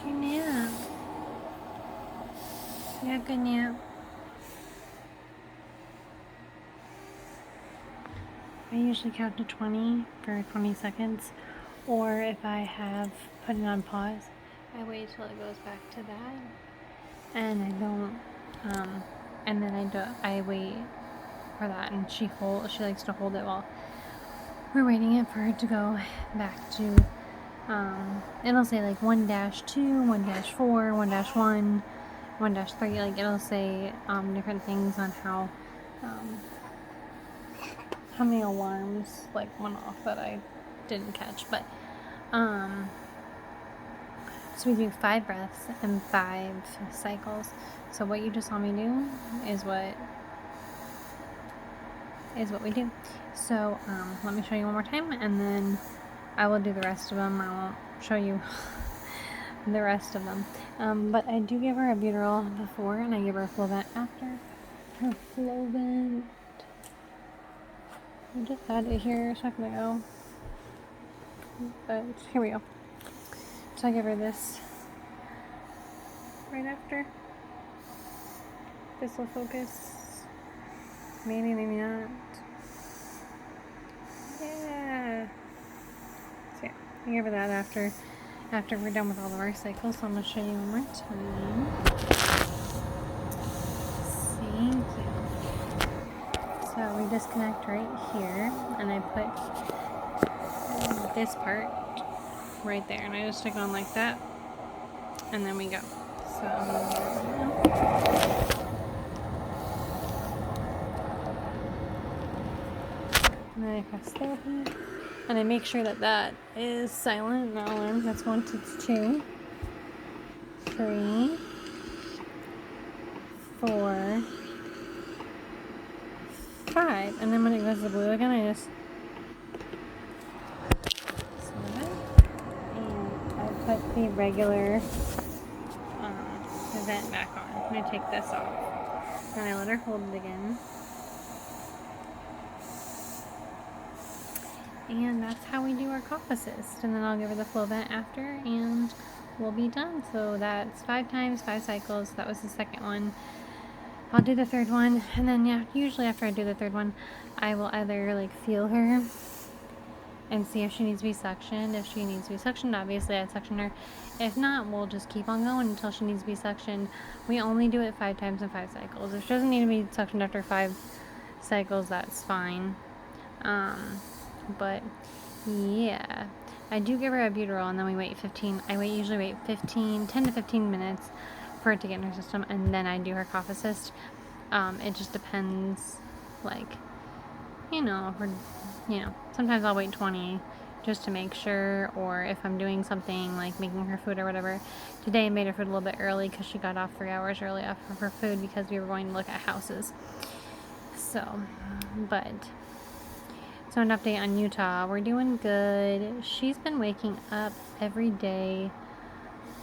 your nap. Yeah, good nap. I usually count to 20 for 20 seconds, or if I have put it on pause, I wait till it goes back to that, and I don't, and then I wait for that, and she likes to hold it while we're waiting for it to go back to, it'll say like 1-2, 1-4, 1-1, 1-3, like it'll say, different things on how many alarms like went off that I didn't catch, but so we do 5 breaths and 5 cycles. So what you just saw me do is what we do. So let me show you one more time, and then I will do the rest of them. I won't show you the rest of them, but I do give her a Buterol before, and I give her a Flovent after. Her Flovent, I just had it here a second ago, but here we go. So I give her this right after. This will focus. Maybe, maybe not. Yeah. So yeah, I give her that after we're done with all of our cycles. So I'm going to show you one more time. Thank you. So we disconnect right here, and I put this part right there, and I just stick it on like that, and then we go. So I'm going to do it right now. And then I press therapy, and I make sure that that is silent, not alarm. That's 1 to 2, 3, 4, 5, and then when it goes to blue again, I just slow it, and I put the regular vent back on. I'm going to take this off, and I let her hold it again. And that's how we do our cough assist. And then I'll give her the Flovent after, and we'll be done. So that's 5 times, 5 cycles. That was the second one. I'll do the third one, and then yeah, usually after I do the third one, I will either like feel her and see if she needs to be suctioned. If she needs to be suctioned, obviously I'd suction her. If not, we'll just keep on going until she needs to be suctioned. We only do it 5 times in 5 cycles. If she doesn't need to be suctioned after 5 cycles, that's fine. But yeah, I do give her a Buterol, and then we wait 15. I usually wait 10 to 15 minutes for it to get in her system, and then I do her cough assist. It just depends, like, sometimes I'll wait 20 just to make sure, or if I'm doing something like making her food or whatever. Today I made her food a little bit early because she got off 3 hours early off of her food because we were going to look at houses. So an update on Utah. We're doing good. She's been waking up every day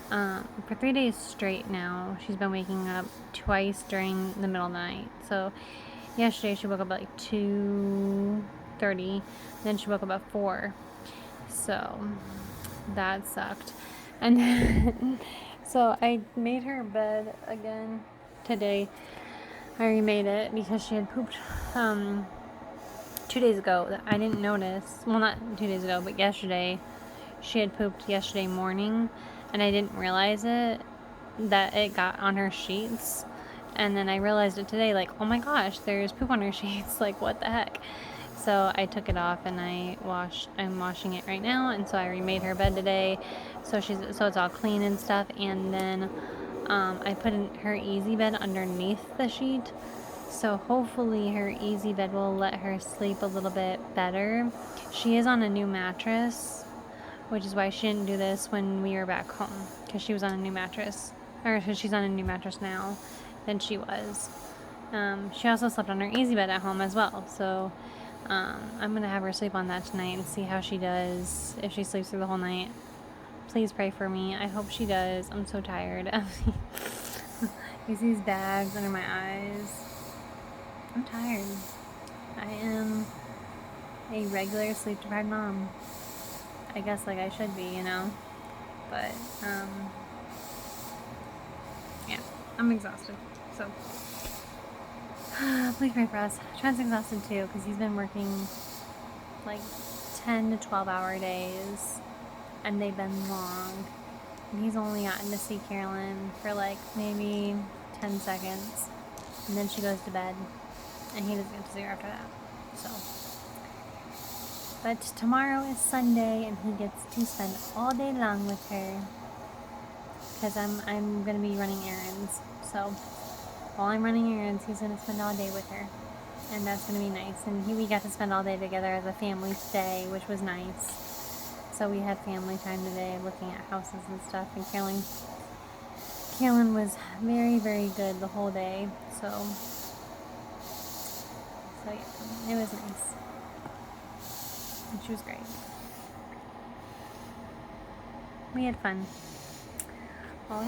for 3 days straight now. She's been waking up twice during the middle of the night. So yesterday she woke up at like 2:30. Then she woke up at 4. So that sucked. And then, so I made her bed again today. I remade it because she had pooped 2 days ago that I didn't notice. Well, not 2 days ago, but yesterday. She had pooped yesterday morning, and I didn't realize that it got on her sheets. And then I realized it today, like, oh my gosh, there's poop on her sheets. Like, what the heck? So I took it off, and I'm washing it right now. And so I remade her bed today, so it's all clean and stuff. And then I put in her easy bed underneath the sheet. So hopefully her easy bed will let her sleep a little bit better. She is on a new mattress, which is why she didn't do this when we were back home, because she was on a new mattress, or because she's on a new mattress now than she was. She also slept on her easy bed at home as well, so I'm going to have her sleep on that tonight and see how she does, if she sleeps through the whole night. Please pray for me. I hope she does. I'm so tired. I see these bags under my eyes. I'm tired. I am a regular sleep-deprived mom. I guess like I should be, But yeah, I'm exhausted. So, please pray for us. Trent's exhausted too because he's been working like 10 to 12-hour days, and they've been long. And he's only gotten to see Carolyn for like maybe 10 seconds, and then she goes to bed, and he doesn't get to see her after that. So, but tomorrow is Sunday, and he gets to spend all day long with her because I'm gonna be running errands. So while I'm running errands, he's gonna spend all day with her, and that's gonna be nice. And we got to spend all day together as a family today, which was nice. So we had family time today, looking at houses and stuff. And Carolyn was very, very good the whole day. So yeah, it was nice. And she was great. We had fun.